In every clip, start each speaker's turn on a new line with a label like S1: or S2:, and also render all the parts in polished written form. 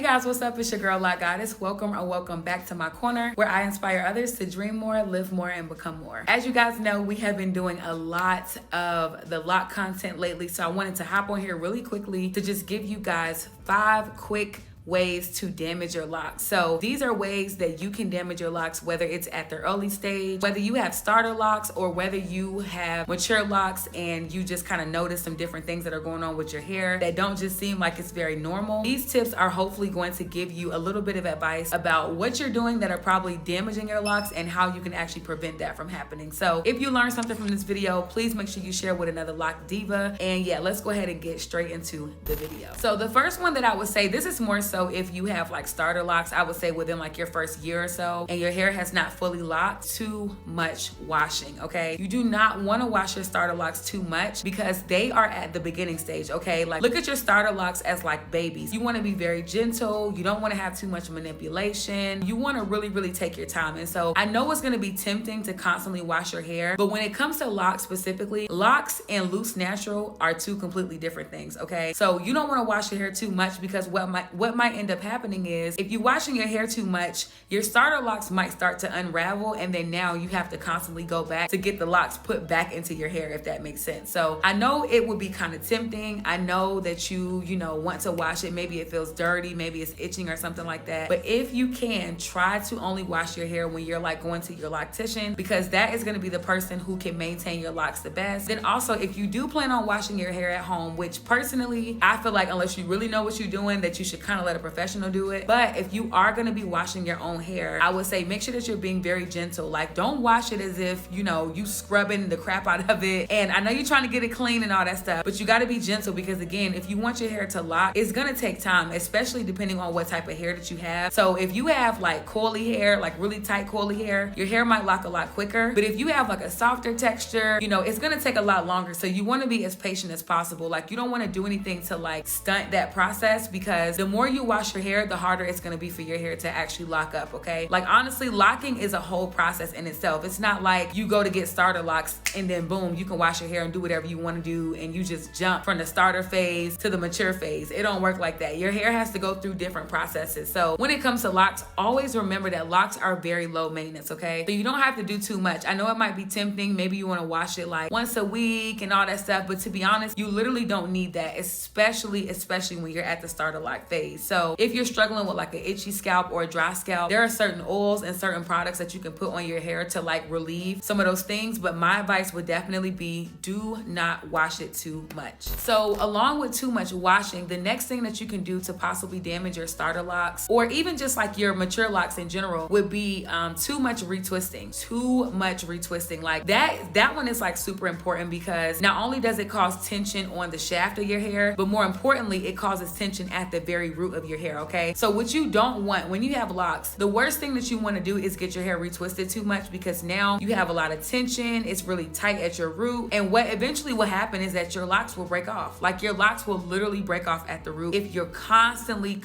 S1: guys, what's up? It's your girl Loc Goddess. Welcome or welcome back to my corner where I inspire others to dream more, live more, and become more. As you guys know, we have been doing a lot of the Loc content lately, so I wanted to hop on here really quickly to just give you guys 5 quick ways to damage your locks. So these are ways that you can damage your locks, whether it's at the early stage, whether you have starter locks, or whether you have mature locks and you just kind of notice some different things that are going on with your hair that don't just seem like it's very normal. These tips are hopefully going to give you a little bit of advice about what you're doing that are probably damaging your locks and how you can actually prevent that from happening. So if you learned something from this video, please make sure you share with another lock diva. And yeah, let's go ahead and get straight into the video. So the first one that I would say, this is more so if you have like starter locks, I would say within like your first year or so and your hair has not fully locked, too much washing, okay? You do not want to wash your starter locks too much because they are at the beginning stage, okay? Like look at your starter locks as like babies. You want to be very gentle. You don't want to have too much manipulation. You want to really take your time. And so I know it's going to be tempting to constantly wash your hair, but when it comes to locks specifically, locks and loose natural are two completely different things, okay? So you don't want to wash your hair too much because what might end up happening is if you're washing your hair too much, your starter locks might start to unravel, and then now you have to constantly go back to get the locks put back into your hair, if that makes sense. So I know it would be kind of tempting. I know that you want to wash it. Maybe it feels dirty, maybe it's itching or something like that. But if you can, try to only wash your hair when you're like going to your loctician, because that is going to be the person who can maintain your locks the best. Then also, if you do plan on washing your hair at home, which personally I feel like unless you really know what you're doing, that you should kind of let a professional do it. But if you are going to be washing your own hair, I would say make sure that you're being very gentle. Like don't wash it as if you scrubbing the crap out of it. And I know you're trying to get it clean and all that stuff, but you got to be gentle, because again, if you want your hair to lock, it's going to take time, especially depending on what type of hair that you have. So if you have like coily hair, like really tight coily hair, your hair might lock a lot quicker. But if you have like a softer texture, it's going to take a lot longer. So you want to be as patient as possible. Like you don't want to do anything to like stunt that process, because the more you wash your hair, the harder it's going to be for your hair to actually lock up, okay? Like honestly, locking is a whole process in itself. It's not like you go to get starter locks and then boom, you can wash your hair and do whatever you want to do and you just jump from the starter phase to the mature phase. It don't work like that. Your hair has to go through different processes. So when it comes to locks, always remember that locks are very low maintenance, okay? So you don't have to do too much. I know it might be tempting. Maybe you want to wash it like once a week and all that stuff, but to be honest, you literally don't need that, especially when you're at the starter lock phase. So if you're struggling with like an itchy scalp or a dry scalp, there are certain oils and certain products that you can put on your hair to like relieve some of those things. But my advice would definitely be do not wash it too much. So along with too much washing, the next thing that you can do to possibly damage your starter locks, or even just like your mature locks in general, would be too much retwisting. Like that one is like super important, because not only does it cause tension on the shaft of your hair, but more importantly, it causes tension at the very root of your hair, okay? So what you don't want when you have locks, the worst thing that you want to do is get your hair retwisted too much, because now you have a lot of tension. It's really tight at your root. And what eventually will happen is that your locks will break off. Like your locks will literally break off at the root if you're constantly,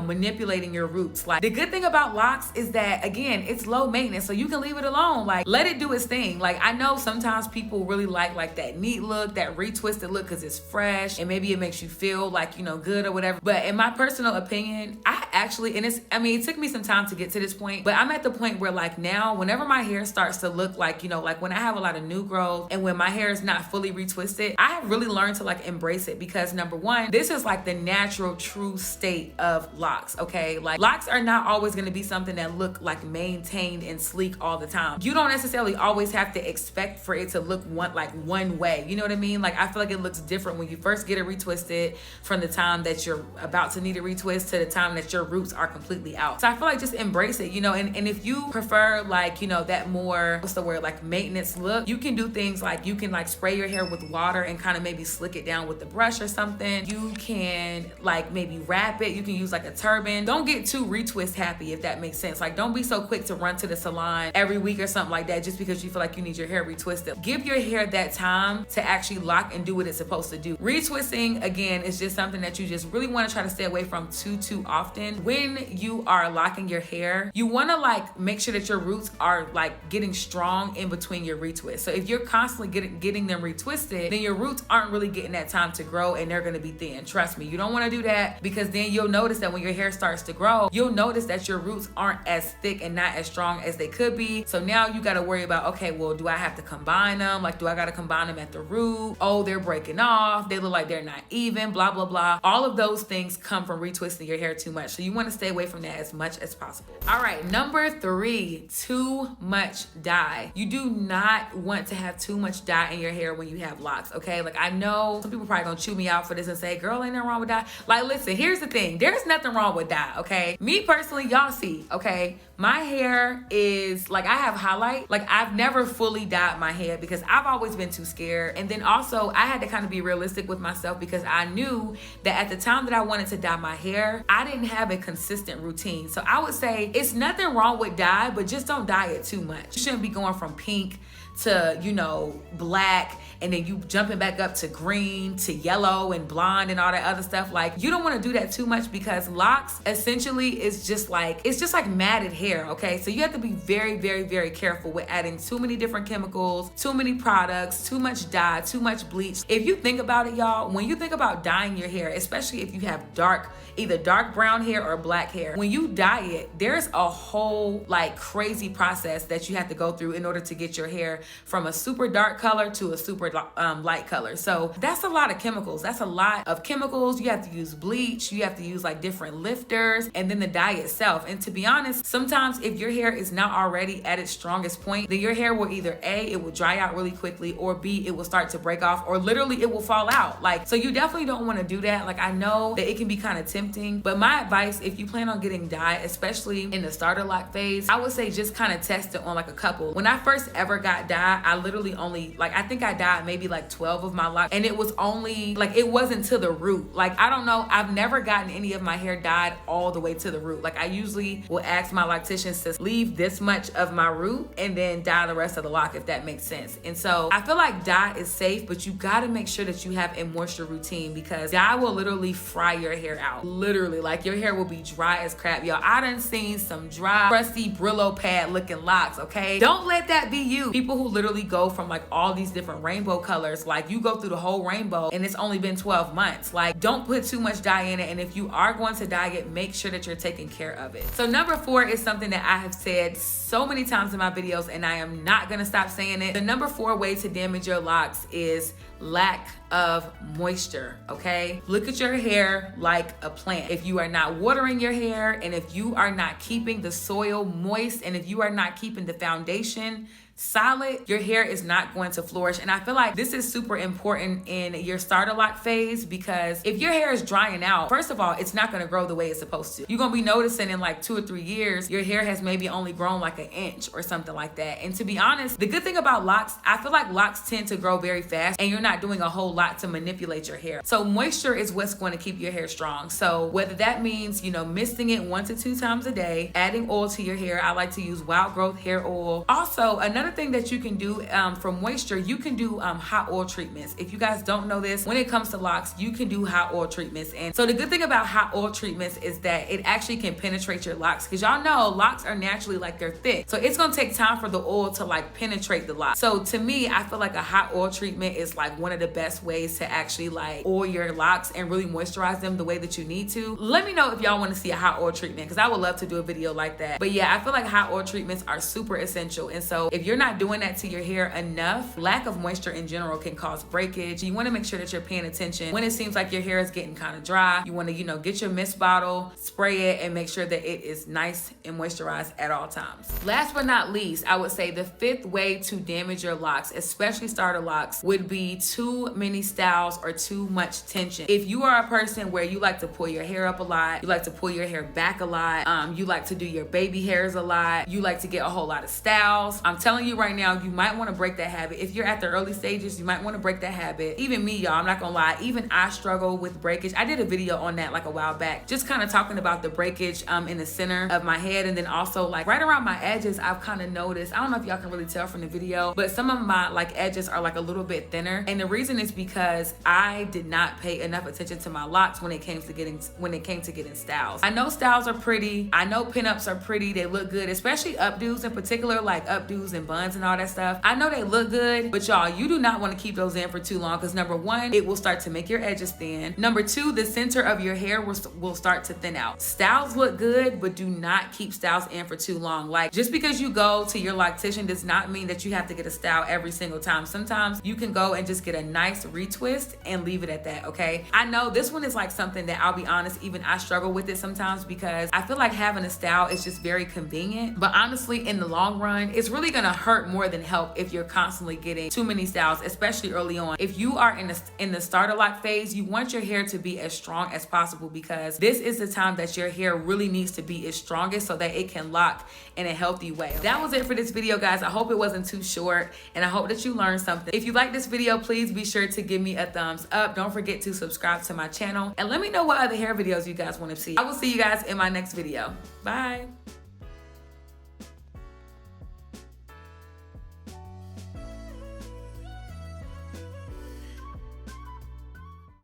S1: manipulating your roots. Like the good thing about locks is that, again, it's low maintenance, so you can leave it alone. Like let it do its thing. Like I know sometimes people really like that neat look, that retwisted look, because it's fresh and maybe it makes you feel like, good or whatever. But in my personal opinion, it took me some time to get to this point, but I'm at the point where like now, whenever my hair starts to look like, like when I have a lot of new growth and when my hair is not fully retwisted, I have really learned to like embrace it, because number one, this is like the natural true state of locks, okay? Like locks are not always going to be something that look like maintained and sleek all the time. You don't necessarily always have to expect for it to look one way. You know what I mean? Like I feel like it looks different when you first get it retwisted from the time that you're about to need a retwist to the time that your roots are completely out. So I feel like just embrace it, and if you prefer like, that more, like maintenance look, you can do things like you can like spray your hair with water and kind of maybe slick it down with the brush or something. You can like maybe wrap it. You can use like a turban. Don't get too retwist happy, if that makes sense. Like don't be so quick to run to the salon every week or something like that just because you feel like you need your hair retwisted. Give your hair that time to actually lock and do what it's supposed to do. Retwisting, again, is just something that you just really want to try to stay away from too often, when you are locking your hair, you want to like make sure that your roots are like getting strong in between your retwists. So if you're constantly getting them retwisted, then your roots aren't really getting that time to grow and they're going to be thin. Trust me, you don't want to do that, because then you'll notice that when your hair starts to grow, you'll notice that your roots aren't as thick and not as strong as they could be. So now you got to worry about, okay, well, do I have to combine them? Like, do I got to combine them at the root? Oh, they're breaking off. They look like they're not even, blah, blah, blah. All of those things come from retwisting your hair too much. So you want to stay away from that as much as possible. All right, number 3, too much dye. You do not want to have too much dye in your hair when you have locks, okay? Like, I know some people probably gonna chew me out for this and say, girl, ain't nothing wrong with dye. Like, listen, here's the thing. There's nothing wrong with dye, okay? Me personally, y'all see, okay? My hair is, like, I have highlight. Like, I've never fully dyed my hair because I've always been too scared. And then also, I had to kind of be realistic with myself because I knew that at the time that I wanted to dye my hair, I didn't have a consistent routine. So I would say it's nothing wrong with dye, but just don't dye it too much. You shouldn't be going from pink to, you know, black, and then you jumping back up to green to yellow and blonde and all that other stuff. Like, you don't want to do that too much because locks essentially is just like, it's just like matted hair, okay? So you have to be very, very, very careful with adding too many different chemicals, too many products, too much dye, too much bleach. If you think about it, y'all, when you think about dyeing your hair, especially if you have either dark brown hair or black hair, when you dye it, there's a whole like crazy process that you have to go through in order to get your hair from a super dark color to a super light color. So that's a lot of chemicals. That's a lot of chemicals. You have to use bleach. You have to use like different lifters, and then the dye itself. And to be honest, sometimes if your hair is not already at its strongest point, then your hair will either A, it will dry out really quickly, or B, it will start to break off, or literally it will fall out. Like, so you definitely don't want to do that. Like, I know that it can be kind of tempting, but my advice, if you plan on getting dye, especially in the starter lock phase, I would say just kind of test it on like a couple. When I first ever got dye, I literally only, like, I think I dyed maybe like 12 of my locks, and it was only like, it wasn't to the root. Like, I don't know, I've never gotten any of my hair dyed all the way to the root. Like, I usually will ask my locticians to leave this much of my root and then dye the rest of the lock, if that makes sense. And so I feel like dye is safe, but you gotta make sure that you have a moisture routine, because dye will literally fry your hair out. Literally, like, your hair will be dry as crap, y'all. I done seen some dry, crusty Brillo pad looking locks, okay? Don't let that be you. People who literally go from like all these different rainbow colors, like, you go through the whole rainbow and it's only been 12 months. Like, don't put too much dye in it, and if you are going to dye it, make sure that you're taking care of it. So number 4 is something that I have said so many times in my videos, and I am not gonna stop saying it. The number 4 way to damage your locks is lack of moisture, okay? Look at your hair like a plant. If you are not watering your hair, and if you are not keeping the soil moist, and if you are not keeping the foundation solid, your hair is not going to flourish. And I feel like this is super important in your starter lock phase, because if your hair is drying out, first of all, it's not going to grow the way it's supposed to. You're going to be noticing in like 2 or 3 years, your hair has maybe only grown like an inch or something like that. And to be honest, the good thing about locks, I feel like locks tend to grow very fast, and you're not doing a whole lot to manipulate your hair. So moisture is what's going to keep your hair strong. So whether that means, you know, misting it 1 to 2 times a day, adding oil to your hair. I like to use wild growth hair oil. Also, another thing that you can do for moisture, you can do hot oil treatments. If you guys don't know this, when it comes to locks, you can do hot oil treatments. And so the good thing about hot oil treatments is that it actually can penetrate your locks, because y'all know locks are naturally like, they're thick. So it's gonna take time for the oil to like penetrate the lock. So to me, I feel like a hot oil treatment is like one of the best ways to actually like oil your locks and really moisturize them the way that you need to. Let me know if y'all want to see a hot oil treatment, because I would love to do a video like that. But yeah, I feel like hot oil treatments are super essential. And so if you're not doing that to your hair enough, lack of moisture in general can cause breakage. You want to make sure that you're paying attention when it seems like your hair is getting kind of dry. You want to, you know, get your mist bottle, spray it, and make sure that it is nice and moisturized at all times. Last but not least, I would say the 5th way to damage your locks, especially starter locks, would be too many styles or too much tension. If you are a person where you like to pull your hair up a lot, you like to pull your hair back a lot, you like to do your baby hairs a lot, you like to get a whole lot of styles, I'm telling telling you right now, you might want to break that habit. If you're at the early stages, you might want to break that habit. Even me, y'all, I'm not gonna lie, even I struggle with breakage. I did a video on that like a while back, just kind of talking about the breakage in the center of my head, and then also like right around my edges. I've kind of noticed, I don't know if y'all can really tell from the video, but some of my like edges are like a little bit thinner, and the reason is because I did not pay enough attention to my locks when it came to getting styles. I know styles are pretty, I know pinups are pretty, they look good, especially updos in particular, like updos and buns and all that stuff. I know they look good, but y'all, you do not want to keep those in for too long, because number one, it will start to make your edges thin. Number two, the center of your hair will start to thin out. Styles look good, but do not keep styles in for too long. Like, just because you go to your loctician does not mean that you have to get a style every single time. Sometimes you can go and just get a nice retwist and leave it at that, okay? I know this one is like something that, I'll be honest, even I struggle with it sometimes, because I feel like having a style is just very convenient, but honestly, in the long run, it's really gonna hurt more than help if you're constantly getting too many styles, especially early on. If you are in the starter lock phase, you want your hair to be as strong as possible, because this is the time that your hair really needs to be its strongest so that it can lock in a healthy way. That was it for this video, guys. I hope it wasn't too short, and I hope that you learned something. If you like this video, please be sure to give me a thumbs up. Don't forget to subscribe to my channel, and let me know what other hair videos you guys want to see. I will see you guys in my next video. Bye.